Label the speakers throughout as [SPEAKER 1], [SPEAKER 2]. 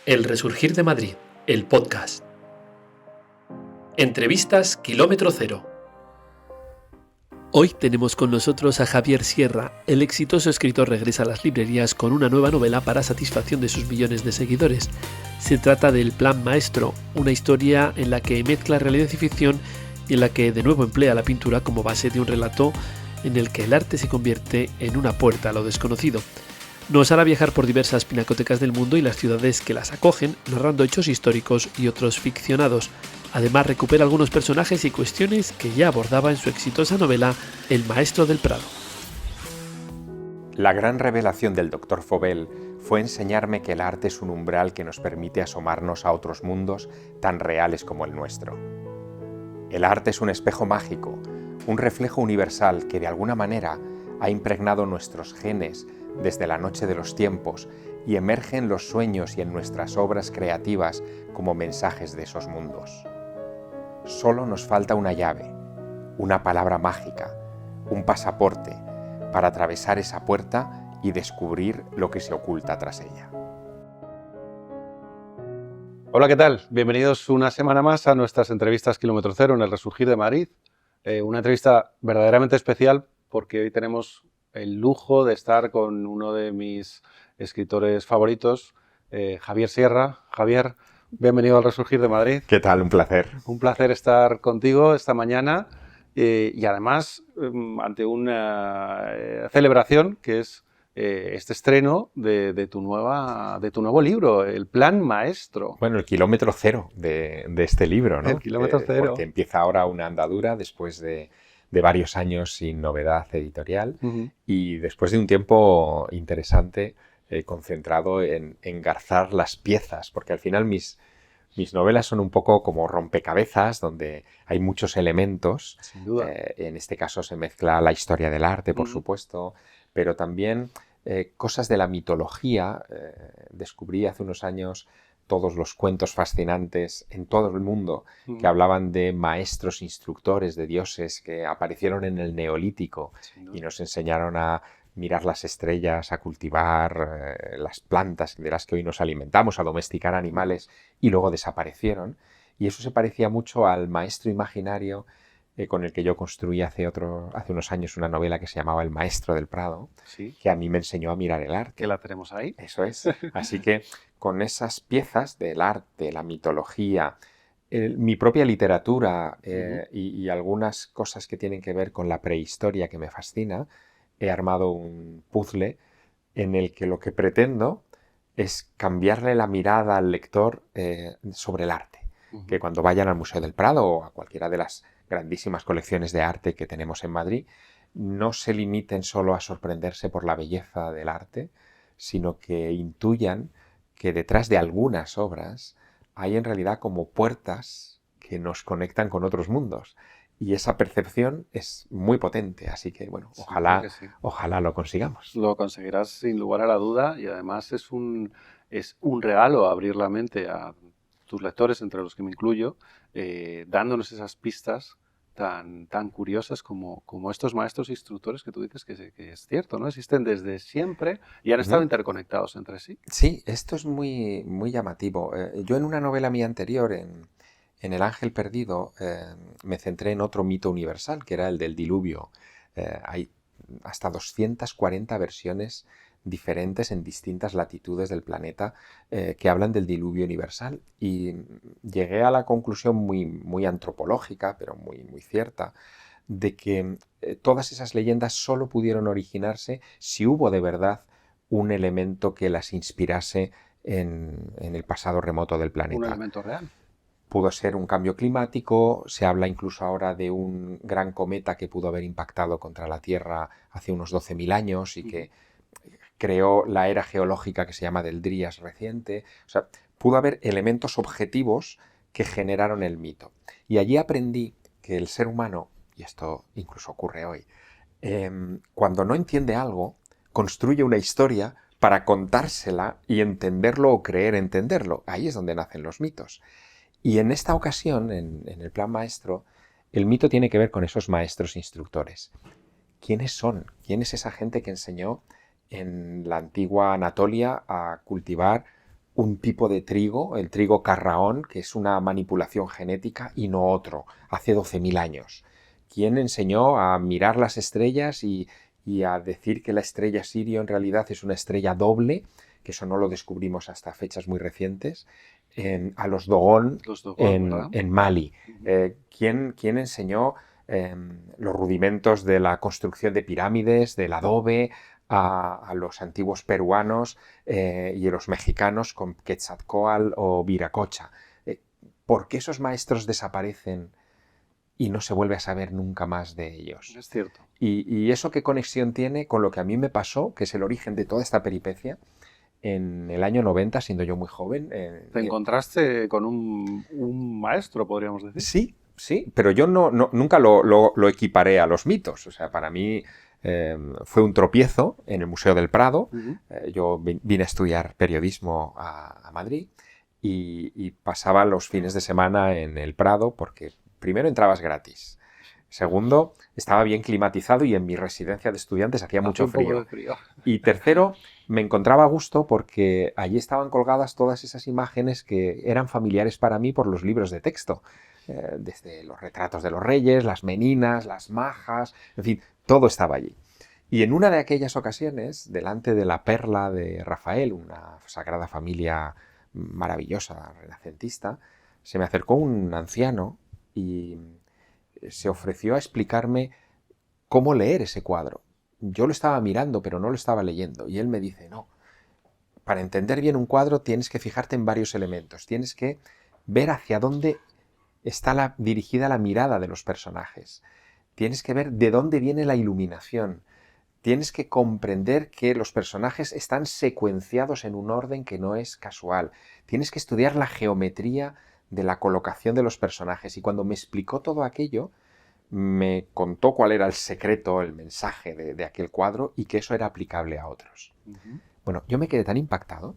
[SPEAKER 1] El Resurgir de Madrid, el podcast. Entrevistas Kilómetro Cero. Hoy tenemos con nosotros a Javier Sierra. El exitoso escritor regresa a las librerías con una nueva novela para satisfacción de sus millones de seguidores. Se trata de El Plan Maestro, una historia en la que mezcla realidad y ficción y en la que de nuevo emplea la pintura como base de un relato en el que el arte se convierte en una puerta a lo desconocido. Nos hará viajar por diversas pinacotecas del mundo y las ciudades que las acogen, narrando hechos históricos y otros ficcionados. Además, recupera algunos personajes y cuestiones que ya abordaba en su exitosa novela El Maestro del Prado.
[SPEAKER 2] La gran revelación del Dr. Fauvel fue enseñarme que el arte es un umbral que nos permite asomarnos a otros mundos tan reales como el nuestro. El arte es un espejo mágico, un reflejo universal que de alguna manera ha impregnado nuestros genes desde la noche de los tiempos y emerge en los sueños y en nuestras obras creativas como mensajes de esos mundos. Solo nos falta una llave, una palabra mágica, un pasaporte para atravesar esa puerta y descubrir lo que se oculta tras ella.
[SPEAKER 3] Hola, ¿qué tal? Bienvenidos una semana más a nuestras entrevistas Kilómetro Cero en el Resurgir de Madrid. Una entrevista verdaderamente especial porque hoy tenemos el lujo de estar con uno de mis escritores favoritos, Javier Sierra. Javier, bienvenido al Resurgir de Madrid.
[SPEAKER 2] ¿Qué tal? Un placer.
[SPEAKER 3] Un placer estar contigo esta mañana y además ante una celebración que es este estreno de tu nuevo libro, El Plan Maestro.
[SPEAKER 2] Bueno, el kilómetro cero de este libro, ¿no?
[SPEAKER 3] El kilómetro cero.
[SPEAKER 2] Porque empieza ahora una andadura después de varios años sin novedad editorial y después de un tiempo interesante concentrado en engarzar las piezas, porque al final mis novelas son un poco como rompecabezas donde hay muchos elementos.
[SPEAKER 3] Sin duda.
[SPEAKER 2] En este caso se mezcla la historia del arte, por supuesto, pero también cosas de la mitología. Descubrí hace unos años todos los cuentos fascinantes en todo el mundo que hablaban de maestros instructores, de dioses que aparecieron en el Neolítico y nos enseñaron a mirar las estrellas, a cultivar las plantas de las que hoy nos alimentamos, a domesticar animales y luego desaparecieron. Y eso se parecía mucho al maestro imaginario con el que yo construí hace unos años una novela que se llamaba El Maestro del Prado,
[SPEAKER 3] Sí.
[SPEAKER 2] que a mí me enseñó a mirar el arte.
[SPEAKER 3] Que la tenemos ahí.
[SPEAKER 2] Eso es. Así que con esas piezas del arte, la mitología, mi propia literatura y algunas cosas que tienen que ver con la prehistoria que me fascina, he armado un puzzle en el que lo que pretendo es cambiarle la mirada al lector sobre el arte. Que cuando vayan al Museo del Prado o a cualquiera de las grandísimas colecciones de arte que tenemos en Madrid, no se limiten solo a sorprenderse por la belleza del arte, sino que intuyan que detrás de algunas obras hay en realidad como puertas que nos conectan con otros mundos. Y esa percepción es muy potente, así que bueno, ojalá lo consigamos.
[SPEAKER 3] Lo conseguirás sin lugar a la duda y además es un regalo abrir la mente a tus lectores, entre los que me incluyo, dándonos esas pistas tan curiosas como estos maestros instructores que tú dices que es cierto, ¿no? Existen desde siempre y han estado interconectados entre sí.
[SPEAKER 2] Sí, esto es muy, muy llamativo. Yo en una novela mía anterior, en El Ángel Perdido, me centré en otro mito universal, que era el del diluvio. Hay hasta 240 versiones diferentes en distintas latitudes del planeta que hablan del diluvio universal, y llegué a la conclusión muy, muy antropológica, pero muy, muy cierta, de que todas esas leyendas solo pudieron originarse si hubo de verdad un elemento que las inspirase en el pasado remoto del planeta.
[SPEAKER 3] Un elemento real.
[SPEAKER 2] Pudo ser un cambio climático, se habla incluso ahora de un gran cometa que pudo haber impactado contra la Tierra hace unos 12.000 años y que creó la era geológica que se llama del Drías reciente. O sea, pudo haber elementos objetivos que generaron el mito. Y allí aprendí que el ser humano, y esto incluso ocurre hoy, cuando no entiende algo, construye una historia para contársela y entenderlo o creer entenderlo. Ahí es donde nacen los mitos. Y en esta ocasión, en El Plan Maestro, el mito tiene que ver con esos maestros instructores. ¿Quiénes son? ¿Quién es esa gente que enseñó en la antigua Anatolia a cultivar un tipo de trigo, el trigo carraón, que es una manipulación genética, y no otro, hace 12.000 años. ¿Quién enseñó a mirar las estrellas y a decir que la estrella Sirio en realidad es una estrella doble, que eso no lo descubrimos hasta fechas muy recientes, a los Dogon, en Mali? ¿Quién enseñó los rudimentos de la construcción de pirámides, del adobe, a los antiguos peruanos y a los mexicanos con Quetzalcóatl o Viracocha? ¿Por qué esos maestros desaparecen y no se vuelve a saber nunca más de ellos?
[SPEAKER 3] Es cierto.
[SPEAKER 2] ¿Y eso qué conexión tiene con lo que a mí me pasó, que es el origen de toda esta peripecia? En el año 90, siendo yo muy joven.
[SPEAKER 3] ¿Te encontraste con un maestro, podríamos decir?
[SPEAKER 2] Sí, pero yo nunca lo equiparé a los mitos. O sea, para mí fue un tropiezo en el Museo del Prado. Yo vine a estudiar periodismo a Madrid y pasaba los fines de semana en el Prado porque primero entrabas gratis. Segundo, estaba bien climatizado y en mi residencia de estudiantes hacía mucho frío. Y tercero, me encontraba a gusto porque allí estaban colgadas todas esas imágenes que eran familiares para mí por los libros de texto. Desde los retratos de los reyes, las meninas, las majas, en fin, todo estaba allí. Y en una de aquellas ocasiones, delante de la perla de Rafael, una sagrada familia maravillosa, renacentista, se me acercó un anciano y se ofreció a explicarme cómo leer ese cuadro. Yo lo estaba mirando, pero no lo estaba leyendo. Y él me dice, no, para entender bien un cuadro tienes que fijarte en varios elementos. Tienes que ver hacia dónde está dirigida la mirada de los personajes. Tienes que ver de dónde viene la iluminación. Tienes que comprender que los personajes están secuenciados en un orden que no es casual. Tienes que estudiar la geometría de la colocación de los personajes. Y cuando me explicó todo aquello, me contó cuál era el secreto, el mensaje de aquel cuadro y que eso era aplicable a otros. Bueno, yo me quedé tan impactado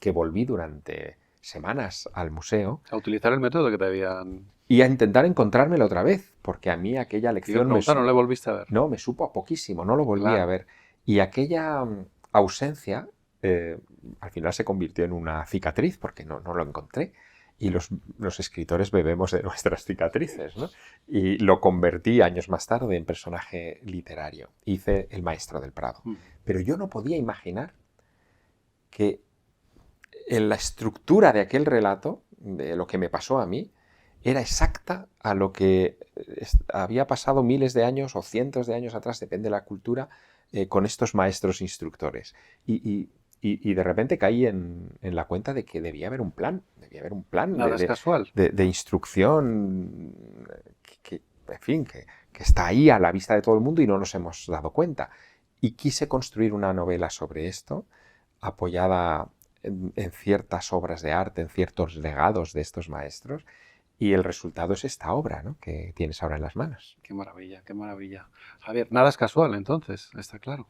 [SPEAKER 2] que volví durante semanas al museo.
[SPEAKER 3] A utilizar el método que te habían...
[SPEAKER 2] Y a intentar encontrármelo otra vez, porque a mí aquella lección...
[SPEAKER 3] ¿No le volviste a ver?
[SPEAKER 2] No, me supo a poquísimo, no lo volví a ver. Y aquella ausencia al final se convirtió en una cicatriz, porque no lo encontré. Y los escritores bebemos de nuestras cicatrices, ¿no? Y lo convertí años más tarde en personaje literario. Hice El Maestro del Prado. Pero yo no podía imaginar que en la estructura de aquel relato, de lo que me pasó a mí, era exacta a lo que había pasado miles de años o cientos de años atrás, depende de la cultura, con estos maestros instructores. Y de repente caí en la cuenta de que debía haber un plan.
[SPEAKER 3] Nada es casual.
[SPEAKER 2] De instrucción que está ahí a la vista de todo el mundo y no nos hemos dado cuenta. Y quise construir una novela sobre esto, apoyada en ciertas obras de arte, en ciertos legados de estos maestros, y el resultado es esta obra, ¿no?, que tienes ahora en las manos.
[SPEAKER 3] Qué maravilla, qué maravilla. Javier, nada es casual entonces, está claro.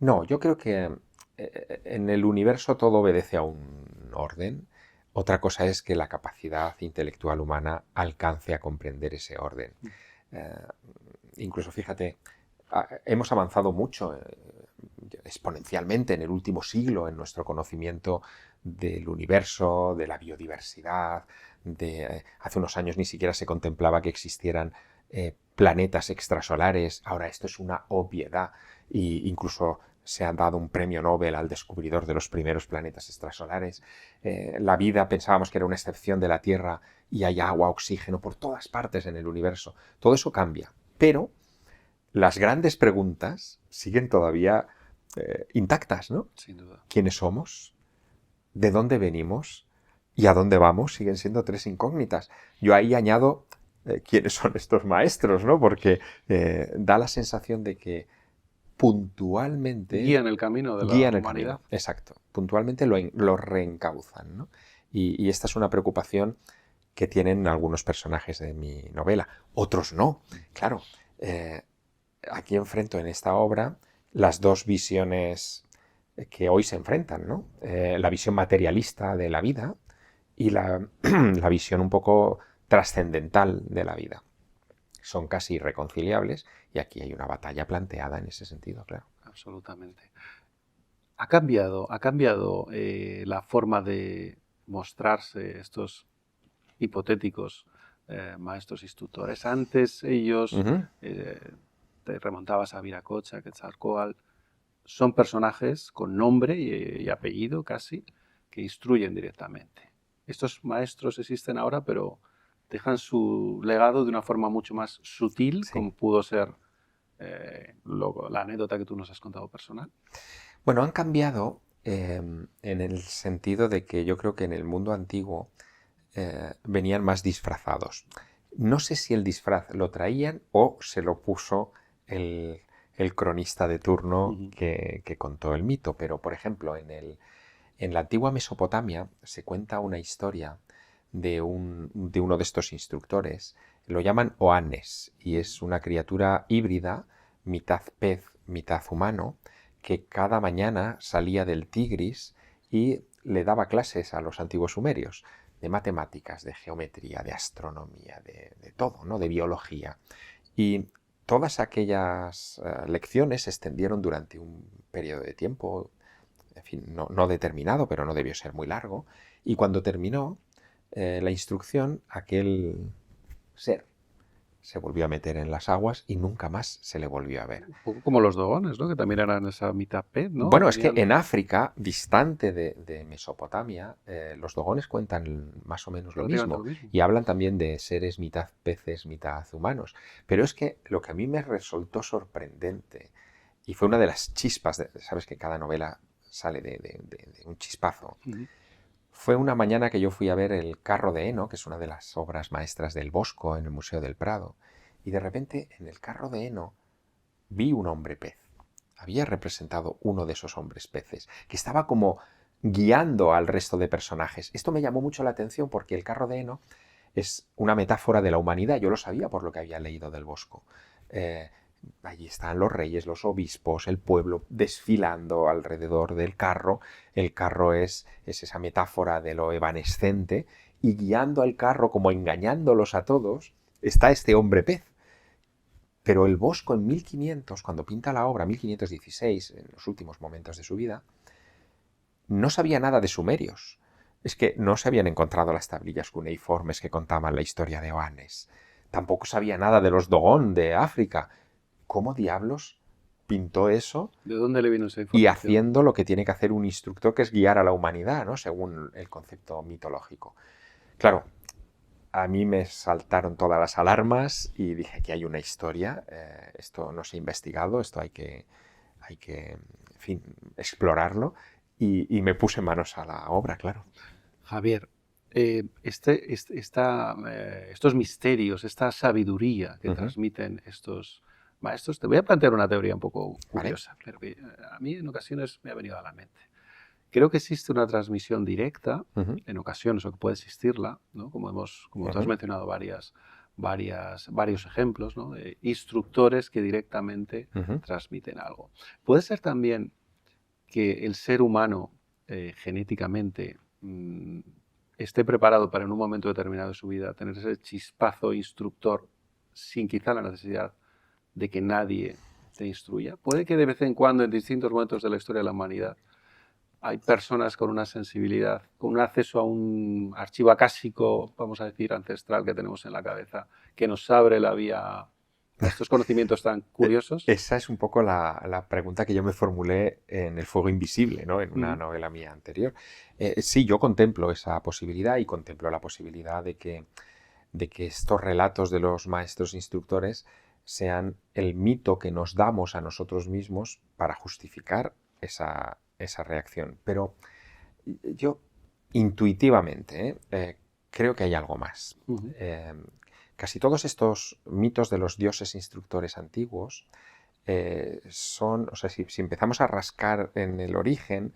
[SPEAKER 2] No, yo creo que en el universo todo obedece a un orden. Otra cosa es que la capacidad intelectual humana alcance a comprender ese orden. Incluso, fíjate, hemos avanzado mucho exponencialmente en el último siglo en nuestro conocimiento del universo, de la biodiversidad. Hace unos años ni siquiera se contemplaba que existieran planetas extrasolares. Ahora esto es una obviedad e incluso se ha dado un premio Nobel al descubridor de los primeros planetas extrasolares. La vida pensábamos que era una excepción de la Tierra y hay agua, oxígeno por todas partes en el universo. Todo eso cambia, pero las grandes preguntas siguen todavía intactas, ¿no?
[SPEAKER 3] Sin duda.
[SPEAKER 2] ¿Quiénes somos? ¿De dónde venimos? ¿Y a dónde vamos? Siguen siendo tres incógnitas. Yo ahí añado quiénes son estos maestros, ¿no? Porque da la sensación de que puntualmente...
[SPEAKER 3] guían el camino de la humanidad.
[SPEAKER 2] Exacto. Puntualmente lo reencauzan, ¿no? Y esta es una preocupación que tienen algunos personajes de mi novela. Otros no. Claro, aquí enfrento en esta obra las dos visiones que hoy se enfrentan, ¿no? La visión materialista de la vida y la visión un poco trascendental de la vida. Son casi irreconciliables y aquí hay una batalla planteada en ese sentido, claro.
[SPEAKER 3] Absolutamente. Ha cambiado la forma de mostrarse estos hipotéticos maestros instructores. Antes ellos,
[SPEAKER 2] Ujú.
[SPEAKER 3] te remontabas a Viracocha, Quetzalcóatl, son personajes con nombre y apellido casi, que instruyen directamente. Estos maestros existen ahora, pero dejan su legado de una forma mucho más sutil,
[SPEAKER 2] Sí.
[SPEAKER 3] como pudo ser la anécdota que tú nos has contado personal.
[SPEAKER 2] Bueno, han cambiado en el sentido de que yo creo que en el mundo antiguo venían más disfrazados. No sé si el disfraz lo traían o se lo puso el, el cronista de turno
[SPEAKER 3] Ujú.
[SPEAKER 2] que contó el mito, pero por ejemplo en la antigua Mesopotamia se cuenta una historia de uno de estos instructores, lo llaman Oannes, y es una criatura híbrida, mitad pez, mitad humano, que cada mañana salía del Tigris y le daba clases a los antiguos sumerios, de matemáticas, de geometría, de astronomía, de todo, ¿no? De biología. Y todas aquellas lecciones se extendieron durante un periodo de tiempo, en fin, no determinado, pero no debió ser muy largo. Y cuando terminó la instrucción, aquel ser se volvió a meter en las aguas y nunca más se le volvió a ver.
[SPEAKER 3] Un poco como los dogones, ¿no? Que también eran esa mitad pez, ¿no?
[SPEAKER 2] Bueno, es que
[SPEAKER 3] Tenían...
[SPEAKER 2] en África, distante de Mesopotamia, los dogones cuentan más o menos lo
[SPEAKER 3] prácticamente
[SPEAKER 2] mismo
[SPEAKER 3] lo mismo.
[SPEAKER 2] y hablan también de seres mitad peces, mitad humanos. Pero es que lo que a mí me resultó sorprendente y fue una de las chispas, sabes que cada novela sale de un chispazo,
[SPEAKER 3] Ujú.
[SPEAKER 2] fue una mañana que yo fui a ver El carro de heno, que es una de las obras maestras del Bosco en el Museo del Prado, y de repente en el carro de heno vi un hombre pez. Había representado uno de esos hombres peces, que estaba como guiando al resto de personajes. Esto me llamó mucho la atención porque el carro de heno es una metáfora de la humanidad. Yo lo sabía por lo que había leído del Bosco. Allí están los reyes, los obispos, el pueblo desfilando alrededor del carro. El carro es esa metáfora de lo evanescente y guiando al carro, como engañándolos a todos, está este hombre pez. Pero el Bosco en 1500, cuando pinta la obra, 1516, en los últimos momentos de su vida, no sabía nada de sumerios. Es que no se habían encontrado las tablillas cuneiformes que contaban la historia de Oannes. Tampoco sabía nada de los Dogón de África. ¿Cómo diablos pintó eso?
[SPEAKER 3] ¿De dónde le vino esa
[SPEAKER 2] Y
[SPEAKER 3] información?
[SPEAKER 2] haciendo lo que tiene que hacer un instructor, que es guiar a la humanidad, ¿no? Según el concepto mitológico. Claro, a mí me saltaron todas las alarmas y dije que hay una historia, esto no se ha investigado, esto en fin, explorarlo y me puse manos a la obra, claro.
[SPEAKER 3] Javier, estos misterios, esta sabiduría que transmiten estos maestros, te voy a plantear una teoría un poco
[SPEAKER 2] ¿Vale?
[SPEAKER 3] curiosa, pero que a mí en ocasiones me ha venido a la mente. Creo que existe una transmisión directa, en ocasiones, o que puede existirla, ¿no? Como tú has mencionado varios ejemplos, ¿no? De instructores que directamente transmiten algo. Puede ser también que el ser humano genéticamente esté preparado para en un momento determinado de su vida tener ese chispazo instructor sin quizá la necesidad de que nadie te instruya. Puede que de vez en cuando en distintos momentos de la historia de la humanidad hay personas con una sensibilidad, con un acceso a un archivo acásico, vamos a decir, ancestral que tenemos en la cabeza, que nos abre la vía a estos conocimientos tan curiosos.
[SPEAKER 2] Esa es un poco la pregunta que yo me formulé en El fuego invisible, ¿no? En una novela mía anterior. Sí, yo contemplo esa posibilidad y contemplo la posibilidad de que estos relatos de los maestros instructores sean el mito que nos damos a nosotros mismos para justificar esa reacción. Pero yo intuitivamente creo que hay algo más. Casi todos estos mitos de los dioses instructores antiguos son, o sea, si empezamos a rascar en el origen,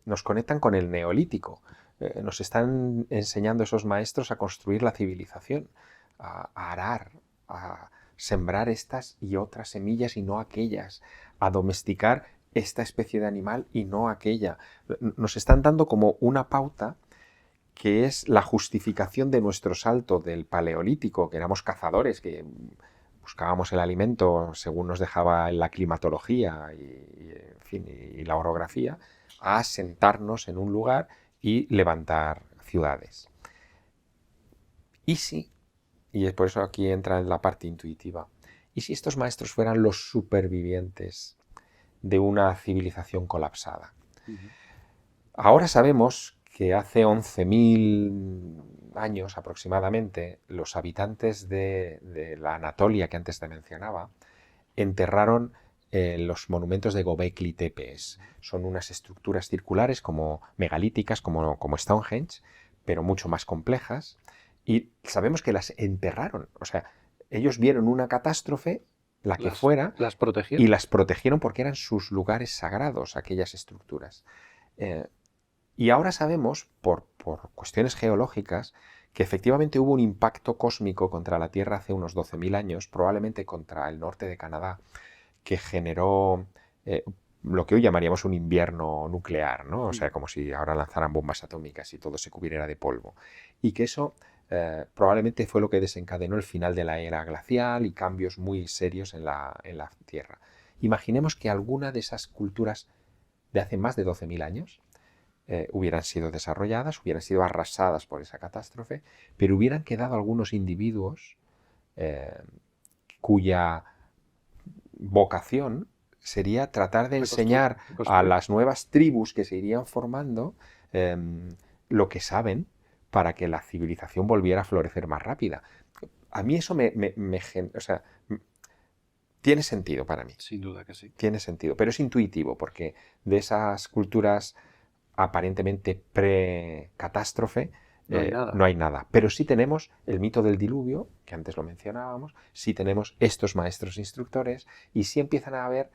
[SPEAKER 2] nos conectan con el neolítico. Nos están enseñando esos maestros a construir la civilización, a arar, a sembrar estas y otras semillas y no aquellas, a domesticar esta especie de animal y no aquella. Nos están dando como una pauta que es la justificación de nuestro salto del paleolítico, que éramos cazadores, que buscábamos el alimento según nos dejaba la climatología en fin, y la orografía, a sentarnos en un lugar y levantar ciudades. ¿Y si, y es por eso aquí entra la parte intuitiva, y si estos maestros fueran los supervivientes de una civilización colapsada? Ahora sabemos que hace 11.000 años aproximadamente, los habitantes de la Anatolia que antes te mencionaba enterraron los monumentos de Göbekli Tepe. Son unas estructuras circulares como megalíticas, como Stonehenge, pero mucho más complejas, y sabemos que las enterraron. O sea, ellos vieron una catástrofe, la que fuera,
[SPEAKER 3] las protegieron.
[SPEAKER 2] y las protegieron porque eran sus lugares sagrados, aquellas estructuras. Y ahora sabemos, por cuestiones geológicas, que efectivamente hubo un impacto cósmico contra la Tierra hace unos 12.000 años, probablemente contra el norte de Canadá, que generó lo que hoy llamaríamos un invierno nuclear, ¿no? O sea, como si ahora lanzaran bombas atómicas y todo se cubriera de polvo. Y que eso probablemente fue lo que desencadenó el final de la era glacial y cambios muy serios en la Tierra. Imaginemos que alguna de esas culturas de hace más de 12.000 años hubieran sido desarrolladas, hubieran sido arrasadas por esa catástrofe, pero hubieran quedado algunos individuos cuya vocación sería tratar de enseñar a las nuevas tribus que se irían formando lo que saben para que la civilización volviera a florecer más rápida. A mí eso o sea, tiene sentido para mí.
[SPEAKER 3] Sin duda que sí.
[SPEAKER 2] Tiene sentido, pero es intuitivo, porque de esas culturas aparentemente pre-catástrofe no hay nada. Pero sí tenemos el mito del diluvio, que antes lo mencionábamos, sí tenemos estos maestros instructores, y sí empiezan a haber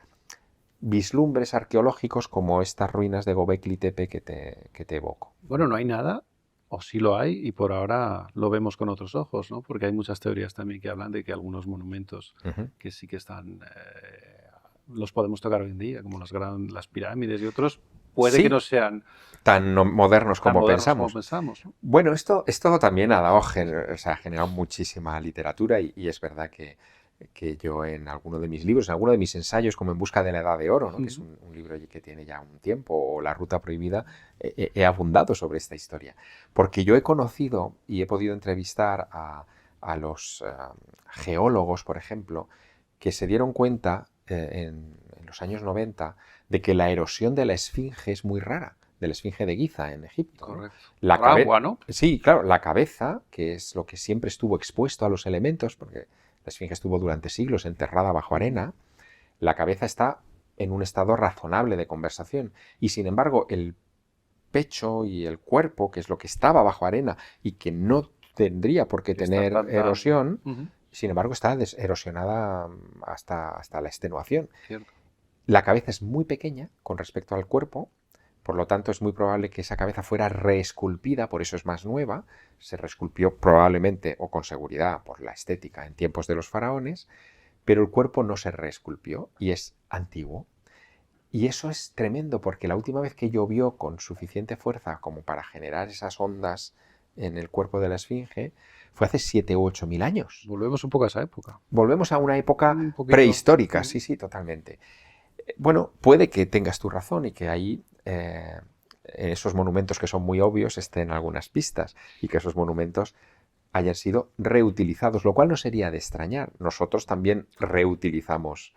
[SPEAKER 2] vislumbres arqueológicos como estas ruinas de Göbekli Tepe que te evoco.
[SPEAKER 3] Bueno, no hay nada, o sí lo hay, y por ahora lo vemos con otros ojos, ¿no? Porque hay muchas teorías también que hablan de que algunos monumentos que sí que están, los podemos tocar hoy en día, como las pirámides y otros, puede que no sean
[SPEAKER 2] tan modernos como pensamos.
[SPEAKER 3] ¿no?
[SPEAKER 2] Bueno, esto también ha dado, ha generado muchísima literatura y es verdad que yo en alguno de mis libros, en alguno de mis ensayos, como En busca de la Edad de Oro, ¿no? Que es un libro que tiene ya un tiempo, o La Ruta Prohibida, he abundado sobre esta historia. Porque yo he conocido y he podido entrevistar a los geólogos, por ejemplo, que se dieron cuenta en los años 90 de que la erosión de la Esfinge es muy rara, de la Esfinge de Giza en Egipto.
[SPEAKER 3] Correcto.
[SPEAKER 2] La
[SPEAKER 3] agua, ¿no?
[SPEAKER 2] Sí, claro, la cabeza, que es lo que siempre estuvo expuesto a los elementos, porque la Esfinge estuvo durante siglos enterrada bajo arena, la cabeza está en un estado razonable de conservación. Y sin embargo, el pecho y el cuerpo, que es lo que estaba bajo arena y que no tendría por qué tener erosión, sin embargo está erosionada hasta la extenuación.
[SPEAKER 3] Cierto.
[SPEAKER 2] La cabeza es muy pequeña con respecto al cuerpo, por lo tanto es muy probable que esa cabeza fuera reesculpida, por eso es más nueva, se reesculpió probablemente o con seguridad por la estética en tiempos de los faraones, pero el cuerpo no se reesculpió y es antiguo. Y eso es tremendo porque la última vez que llovió con suficiente fuerza como para generar esas ondas en el cuerpo de la Esfinge fue hace 7.000 u 8.000 años.
[SPEAKER 3] Volvemos un poco a esa época.
[SPEAKER 2] Volvemos a una época prehistórica, sí, totalmente. Bueno, puede que tengas tu razón y que ahí en esos monumentos que son muy obvios estén algunas pistas y que esos monumentos hayan sido reutilizados, lo cual no sería de extrañar. Nosotros también reutilizamos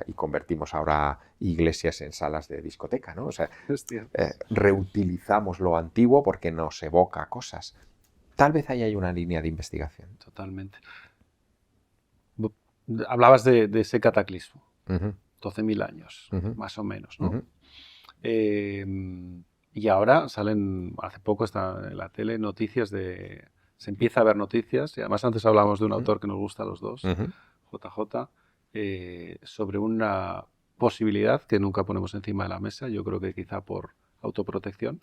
[SPEAKER 2] y convertimos ahora iglesias en salas de discoteca, ¿no? O sea, reutilizamos lo antiguo porque nos evoca cosas. Tal vez ahí hay una línea de investigación.
[SPEAKER 3] Totalmente. Hablabas de ese cataclismo. 12.000 años, más o menos, ¿no? Y ahora salen, hace poco está en la tele, noticias se empieza a ver noticias, y además antes hablábamos de un autor que nos gusta a los dos, JJ, sobre una posibilidad que nunca ponemos encima de la mesa, yo creo que quizá por autoprotección,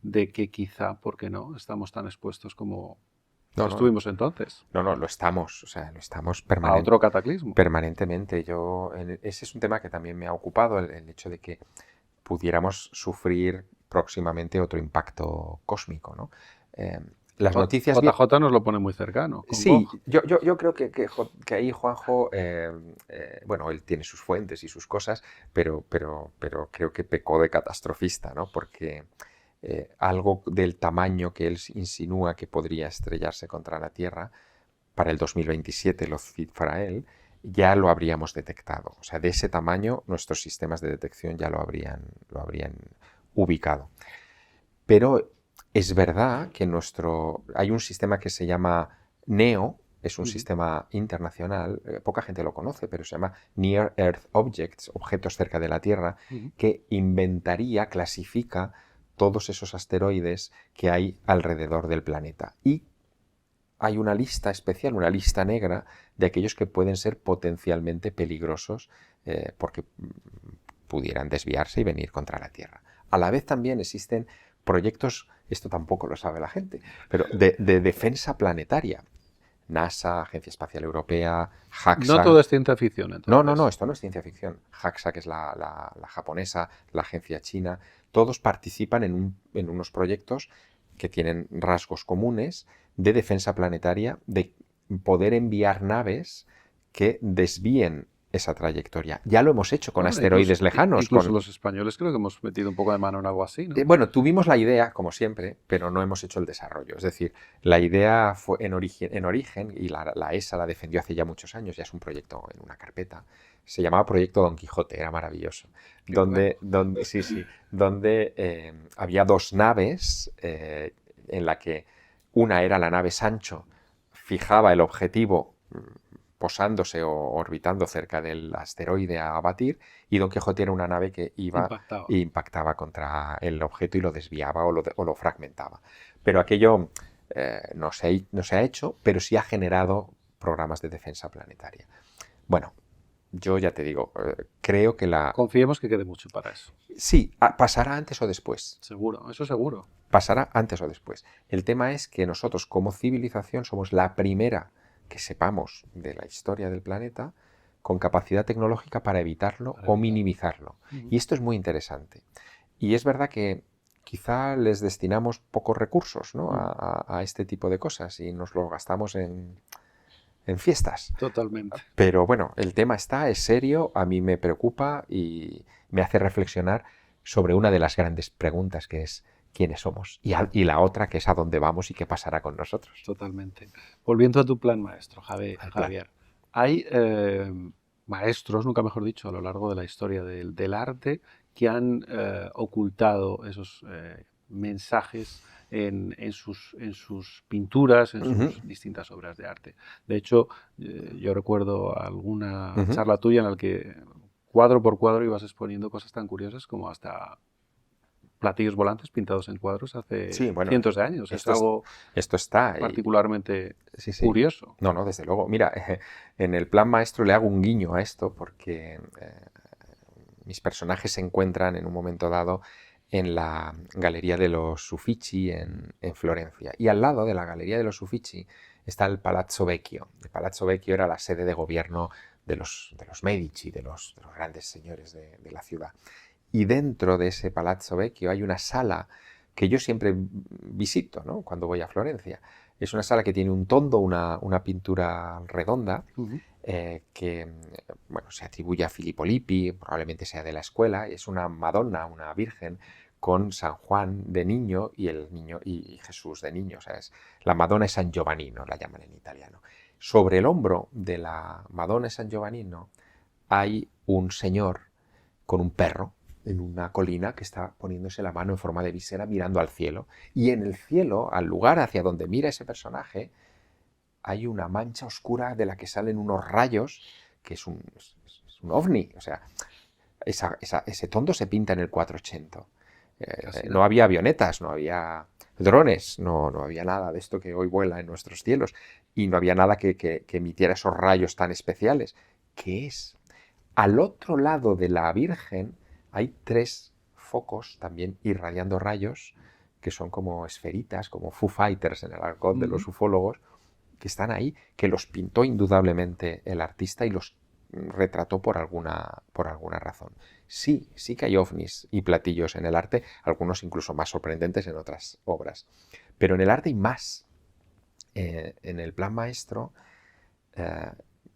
[SPEAKER 3] de que quizá, ¿por qué no?, estamos tan expuestos como estuvimos entonces.
[SPEAKER 2] No, lo estamos, o sea, lo estamos
[SPEAKER 3] a otro cataclismo.
[SPEAKER 2] Permanentemente. Ese es un tema que también me ha ocupado, el hecho de que pudiéramos sufrir próximamente otro impacto cósmico, ¿no? las noticias...
[SPEAKER 3] JJ nos lo pone muy cercano.
[SPEAKER 2] Sí, yo creo que ahí Juanjo, bueno, él tiene sus fuentes y sus cosas, pero creo que pecó de catastrofista, ¿no? Porque algo del tamaño que él insinúa que podría estrellarse contra la Tierra, para el 2027 lo cifra él, ya lo habríamos detectado. O sea, de ese tamaño nuestros sistemas de detección ya lo habrían ubicado. Pero es verdad que hay un sistema que se llama NEO, es un sistema internacional, poca gente lo conoce, pero se llama Near Earth Objects, objetos cerca de la Tierra, que clasifica todos esos asteroides que hay alrededor del planeta. Y hay una lista especial, una lista negra de aquellos que pueden ser potencialmente peligrosos porque pudieran desviarse y venir contra la Tierra. A la vez también existen proyectos, esto tampoco lo sabe la gente, pero de defensa planetaria. NASA, Agencia Espacial Europea, JAXA...
[SPEAKER 3] No todo es ciencia ficción, entonces.
[SPEAKER 2] No, esto no es ciencia ficción. JAXA, que es la japonesa, la agencia china, todos participan en unos proyectos que tienen rasgos comunes de defensa planetaria, de poder enviar naves que desvíen esa trayectoria. Ya lo hemos hecho con asteroides lejanos.
[SPEAKER 3] Incluso los españoles creo que hemos metido un poco de mano en algo así, ¿no?
[SPEAKER 2] Bueno, tuvimos la idea, como siempre, pero no hemos hecho el desarrollo. Es decir, la idea fue en origen y la ESA la defendió hace ya muchos años, ya es un proyecto en una carpeta. Se llamaba Proyecto Don Quijote, era maravilloso. Donde había dos naves en la que una era la nave Sancho, fijaba el objetivo posándose o orbitando cerca del asteroide a abatir, y Don Quijote era una nave que iba e impactaba contra el objeto y lo desviaba o lo fragmentaba. Pero aquello no se ha hecho, pero sí ha generado programas de defensa planetaria. Bueno, yo ya te digo, creo que
[SPEAKER 3] Confiemos que quede mucho para eso.
[SPEAKER 2] Sí, pasará antes o después.
[SPEAKER 3] Seguro, eso seguro.
[SPEAKER 2] Pasará antes o después. El tema es que nosotros como civilización somos la primera que sepamos de la historia del planeta con capacidad tecnológica para evitarlo o minimizarlo. Y esto es muy interesante. Y es verdad que quizá les destinamos pocos recursos, ¿no? a este tipo de cosas y nos lo gastamos en fiestas.
[SPEAKER 3] Totalmente.
[SPEAKER 2] Pero bueno, el tema es serio, a mí me preocupa y me hace reflexionar sobre una de las grandes preguntas que es quiénes somos y la otra que es a dónde vamos y qué pasará con nosotros.
[SPEAKER 3] Totalmente. Volviendo a tu plan maestro, Javier. Hay maestros, nunca mejor dicho, a lo largo de la historia del arte que han ocultado esos mensajes en sus pinturas, en sus distintas obras de arte. De hecho, yo recuerdo alguna charla tuya en la que cuadro por cuadro ibas exponiendo cosas tan curiosas como hasta platillos volantes pintados en cuadros hace cientos de años.
[SPEAKER 2] Esto está
[SPEAKER 3] particularmente curioso.
[SPEAKER 2] No, desde luego. Mira, en el plan maestro le hago un guiño a esto porque mis personajes se encuentran en un momento dado en la Galería de los Uffizi en Florencia. Y al lado de la Galería de los Uffizi está el Palazzo Vecchio. El Palazzo Vecchio era la sede de gobierno de los Medici, de los grandes señores de la ciudad. Y dentro de ese Palazzo Vecchio hay una sala que yo siempre visito, ¿no? Cuando voy a Florencia. Es una sala que tiene un tondo, una pintura redonda, que se atribuye a Filippo Lippi, probablemente sea de la escuela. Es una Madonna, una Virgen, con San Juan de niño y el niño y Jesús de niño. O sea, la Madonna es San Giovannino, la llaman en italiano. Sobre el hombro de la Madonna San Giovannino hay un señor con un perro en una colina que está poniéndose la mano en forma de visera mirando al cielo. Y en el cielo, al lugar hacia donde mira ese personaje, hay una mancha oscura de la que salen unos rayos, que es un ovni. O sea, ese tondo se pinta en el 480. No había avionetas, no había drones, no había nada de esto que hoy vuela en nuestros cielos. Y no había nada que emitiera esos rayos tan especiales. ¿Qué es? Al otro lado de la Virgen hay 3 focos también irradiando rayos que son como esferitas, como Foo Fighters en el argot de los ufólogos, que están ahí, que los pintó indudablemente el artista y los retrató por alguna razón. Sí que hay ovnis y platillos en el arte, algunos incluso más sorprendentes en otras obras. Pero en el arte hay más. En el plan maestro,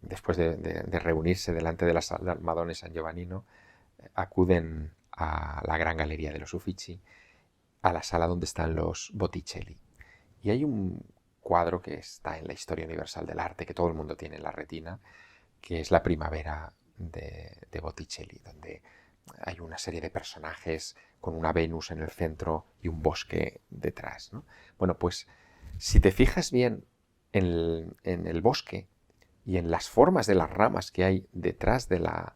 [SPEAKER 2] después de reunirse delante de la sala Almadone San Giovannino, acuden a la gran galería de los Uffizi, a la sala donde están los Botticelli. Y hay un cuadro que está en la historia universal del arte, que todo el mundo tiene en la retina, que es la Primavera de Botticelli, donde hay una serie de personajes con una Venus en el centro y un bosque detrás, ¿no? Bueno, pues si te fijas bien en el bosque y en las formas de las ramas que hay detrás de la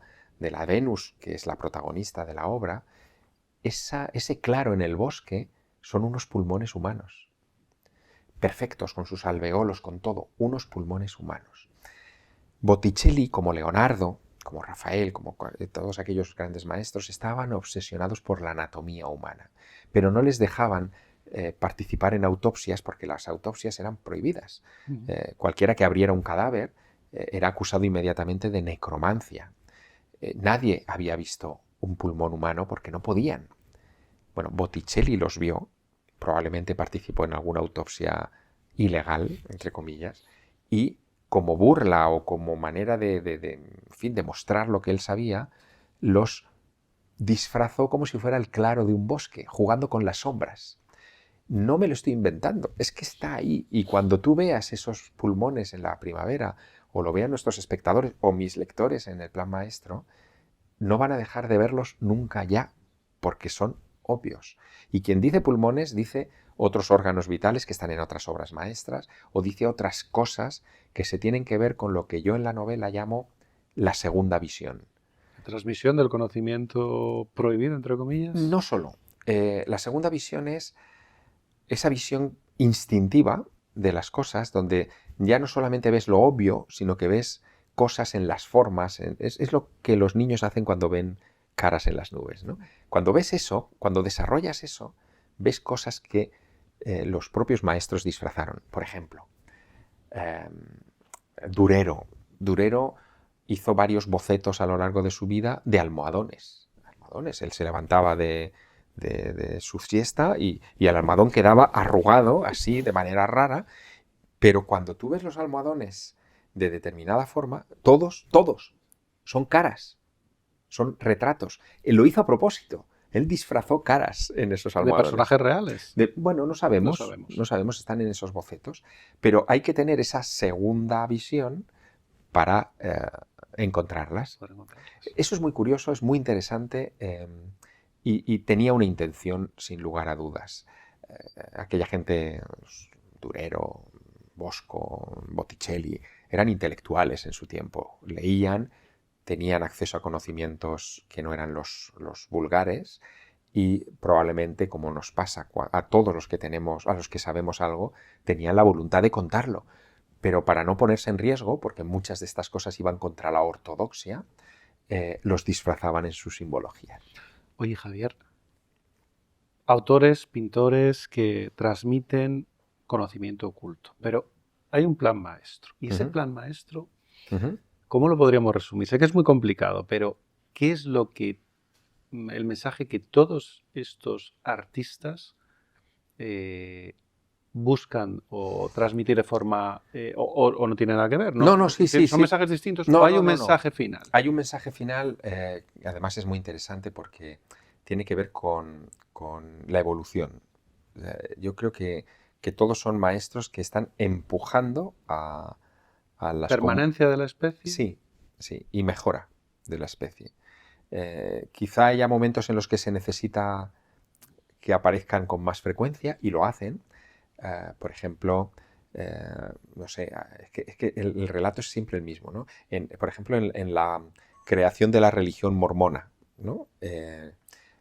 [SPEAKER 2] Venus, que es la protagonista de la obra, ese claro en el bosque son unos pulmones humanos, perfectos, con sus alveolos, con todo, unos pulmones humanos. Botticelli, como Leonardo, como Rafael, como todos aquellos grandes maestros, estaban obsesionados por la anatomía humana, pero no les dejaban participar en autopsias porque las autopsias eran prohibidas. Cualquiera que abriera un cadáver era acusado inmediatamente de necromancia. Nadie había visto un pulmón humano porque no podían. Bueno, Botticelli los vio, probablemente participó en alguna autopsia ilegal, entre comillas, y como burla o como manera de mostrar lo que él sabía, los disfrazó como si fuera el claro de un bosque, jugando con las sombras. No me lo estoy inventando, es que está ahí. Y cuando tú veas esos pulmones en la primavera, o lo vean nuestros espectadores o mis lectores en el plan maestro, no van a dejar de verlos nunca ya, porque son obvios. Y quien dice pulmones dice otros órganos vitales que están en otras obras maestras, o dice otras cosas que se tienen que ver con lo que yo en la novela llamo la segunda visión.
[SPEAKER 3] ¿La transmisión del conocimiento prohibido, entre comillas?
[SPEAKER 2] No solo. La segunda visión es esa visión instintiva de las cosas, donde ya no solamente ves lo obvio, sino que ves cosas en las formas. Es lo que los niños hacen cuando ven caras en las nubes, ¿no? Cuando ves eso, cuando desarrollas eso, ves cosas que los propios maestros disfrazaron. Por ejemplo, Durero. Durero hizo varios bocetos a lo largo de su vida de almohadones. Él se levantaba de su siesta y el almohadón quedaba arrugado así de manera rara, pero cuando tú ves los almohadones de determinada forma, todos son caras, son retratos. Él lo hizo a propósito. Él disfrazó caras en esos almohadones.
[SPEAKER 3] ¿De personajes reales?
[SPEAKER 2] Bueno, no sabemos, están en esos bocetos, pero hay que tener esa segunda visión para encontrarlas. Eso es muy curioso, es muy interesante y tenía una intención sin lugar a dudas. Aquella gente, Durero, Bosco, Botticelli, eran intelectuales en su tiempo, leían, tenían acceso a conocimientos que no eran los vulgares y probablemente, como nos pasa a todos los que tenemos, a los que sabemos algo, tenían la voluntad de contarlo, pero para no ponerse en riesgo, porque muchas de estas cosas iban contra la ortodoxia, los disfrazaban en su simbología.
[SPEAKER 3] Oye, Javier, autores, pintores que transmiten conocimiento oculto, pero hay un plan maestro, y ese plan maestro, ¿cómo lo podríamos resumir? Sé que es muy complicado, pero ¿qué es el mensaje que todos estos artistas buscan o transmitir de forma o no tiene nada que ver, ¿no?
[SPEAKER 2] No, sí.
[SPEAKER 3] ¿Son mensajes distintos? ¿O hay un mensaje final?
[SPEAKER 2] Hay un mensaje final, además es muy interesante porque tiene que ver con la evolución. Yo creo que todos son maestros que están empujando a la
[SPEAKER 3] ¿Permanencia de la especie?
[SPEAKER 2] Sí, y mejora de la especie. Quizá haya momentos en los que se necesita que aparezcan con más frecuencia, y lo hacen. Por ejemplo, no sé, es que el relato es siempre el mismo, ¿no? Por ejemplo, en la creación de la religión mormona, ¿no?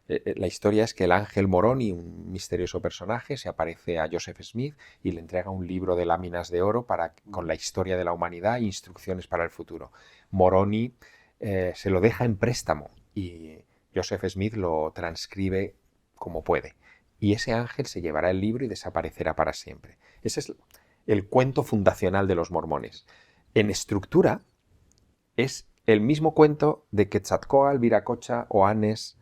[SPEAKER 2] La historia es que el ángel Moroni, un misterioso personaje, se aparece a Joseph Smith y le entrega un libro de láminas de oro con la historia de la humanidad e instrucciones para el futuro. Moroni se lo deja en préstamo y Joseph Smith lo transcribe como puede. Y ese ángel se llevará el libro y desaparecerá para siempre. Ese es el cuento fundacional de los mormones. En estructura es el mismo cuento de Quetzalcóatl, Viracocha o Anes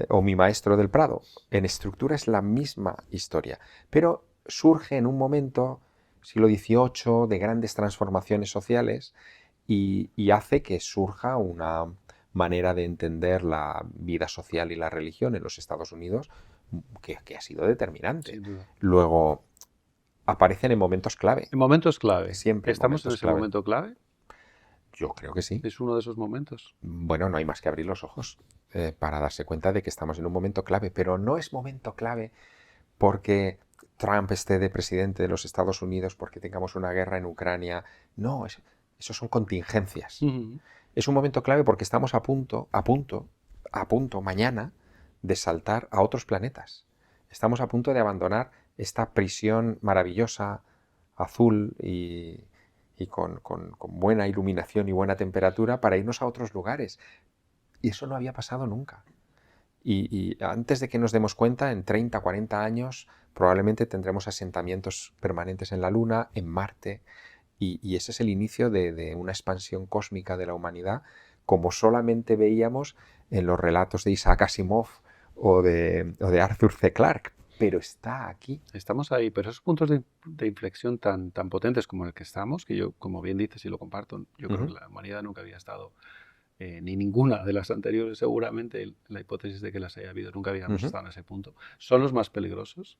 [SPEAKER 2] o Mi Maestro del Prado. En estructura es la misma historia, pero surge en un momento siglo XVIII, de grandes transformaciones sociales y hace que surja una manera de entender la vida social y la religión en los Estados Unidos que ha sido determinante.
[SPEAKER 3] Sin duda.
[SPEAKER 2] Luego, aparecen en momentos clave.
[SPEAKER 3] En momentos clave.
[SPEAKER 2] Siempre en
[SPEAKER 3] ¿Estamos en
[SPEAKER 2] momentos
[SPEAKER 3] ese
[SPEAKER 2] clave.
[SPEAKER 3] momento clave?
[SPEAKER 2] Yo creo que sí.
[SPEAKER 3] ¿Es uno de esos momentos?
[SPEAKER 2] Bueno, no hay más que abrir los ojos para darse cuenta de que estamos en un momento clave, pero no es momento clave porque Trump esté de presidente de los Estados Unidos, porque tengamos una guerra en Ucrania. No, eso son contingencias. Es un momento clave porque estamos a punto, mañana, de saltar a otros planetas. Estamos a punto de abandonar esta prisión maravillosa, azul y con buena iluminación y buena temperatura para irnos a otros lugares. Y eso no había pasado nunca. Y antes de que nos demos cuenta, en 30, 40 años, probablemente tendremos asentamientos permanentes en la Luna, en Marte, y ese es el inicio de una expansión cósmica de la humanidad, como solamente veíamos en los relatos de Isaac Asimov o de Arthur C. Clarke, pero está aquí.
[SPEAKER 3] Estamos ahí, pero esos puntos de inflexión tan potentes como el que estamos, que yo, como bien dices y lo comparto, yo creo que la humanidad nunca había estado, ni ninguna de las anteriores seguramente, la hipótesis de que las haya habido, nunca habíamos estado en ese punto, son los más peligrosos.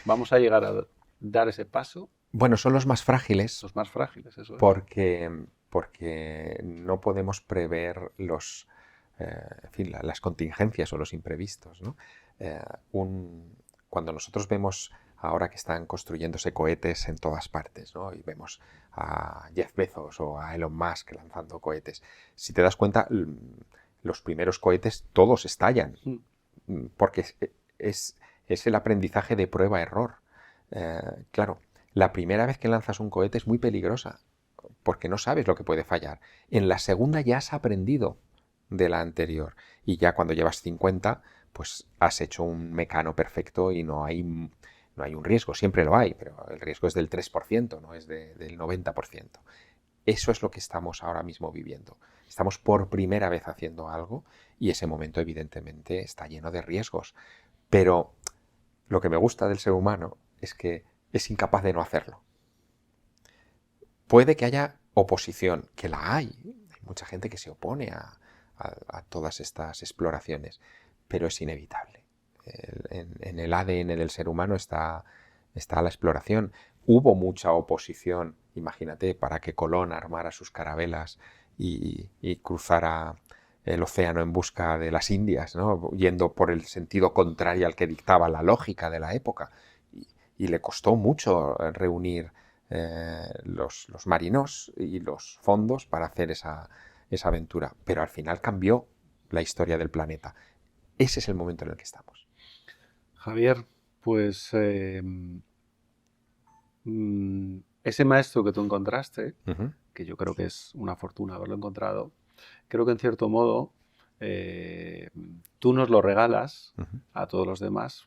[SPEAKER 3] Vamos a llegar a dar ese paso.
[SPEAKER 2] Bueno, son los más frágiles.
[SPEAKER 3] Los más frágiles, eso es.
[SPEAKER 2] Porque no podemos prever las contingencias o los imprevistos, ¿no? Cuando nosotros vemos ahora que están construyéndose cohetes en todas partes, ¿no? Y vemos a Jeff Bezos o a Elon Musk lanzando cohetes, si te das cuenta, los primeros cohetes todos estallan, porque es el aprendizaje de prueba-error. Claro, la primera vez que lanzas un cohete es muy peligrosa, porque no sabes lo que puede fallar. En la segunda ya has aprendido de la anterior, y ya cuando llevas 50, pues has hecho un mecano perfecto y no hay un riesgo. Siempre lo hay, pero el riesgo es del 3%, no es del 90%. Eso es lo que estamos ahora mismo viviendo. Estamos por primera vez haciendo algo y ese momento evidentemente está lleno de riesgos. Pero lo que me gusta del ser humano es que es incapaz de no hacerlo. Puede que haya oposición, que la hay. Hay mucha gente que se opone a todas estas exploraciones, pero es inevitable. En el ADN del ser humano está la exploración. Hubo mucha oposición, imagínate, para que Colón armara sus carabelas y cruzara el océano en busca de las Indias, ¿no? Yendo por el sentido contrario al que dictaba la lógica de la época. Y le costó mucho reunir los marinos y los fondos para hacer esa aventura. Pero al final cambió la historia del planeta. Ese es el momento en el que estamos.
[SPEAKER 3] Javier, pues ese maestro que tú encontraste, que yo creo que es una fortuna haberlo encontrado, creo que en cierto modo tú nos lo regalas a todos los demás.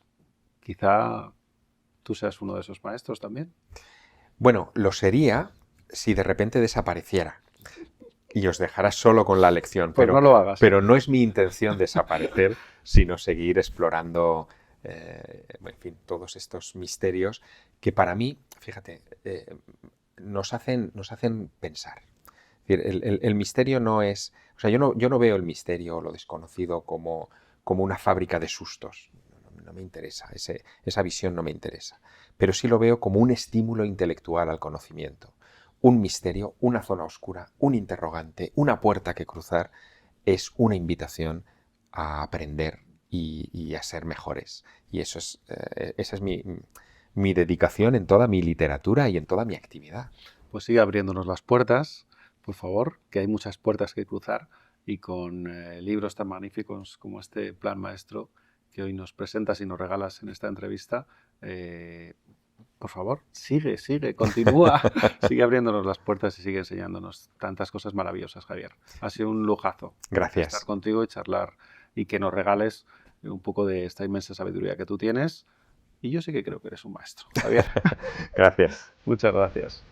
[SPEAKER 3] Quizá tú seas uno de esos maestros también.
[SPEAKER 2] Bueno, lo sería si de repente desapareciera y os dejara solo con la lección.
[SPEAKER 3] Pues
[SPEAKER 2] pero
[SPEAKER 3] no lo hagas.
[SPEAKER 2] Pero no es mi intención desaparecer, sino seguir explorando, en fin, todos estos misterios que para mí, fíjate, nos hacen pensar. Es decir, el misterio no es... O sea, yo no veo el misterio o lo desconocido como una fábrica de sustos. No me interesa, esa visión no me interesa. Pero sí lo veo como un estímulo intelectual al conocimiento. Un misterio, una zona oscura, un interrogante, una puerta que cruzar, es una invitación a aprender y a ser mejores. Y esa es mi dedicación en toda mi literatura y en toda mi actividad.
[SPEAKER 3] Pues sigue abriéndonos las puertas, por favor, que hay muchas puertas que cruzar y con libros tan magníficos como este Plan Maestro que hoy nos presentas y nos regalas en esta entrevista, por favor, sigue, continúa, sigue abriéndonos las puertas y sigue enseñándonos tantas cosas maravillosas, Javier. Ha sido un lujazo.
[SPEAKER 2] Gracias.
[SPEAKER 3] Estar contigo y charlar y que nos regales un poco de esta inmensa sabiduría que tú tienes. Y yo sí que creo que eres un maestro, Javier.
[SPEAKER 2] Gracias.
[SPEAKER 3] Muchas gracias.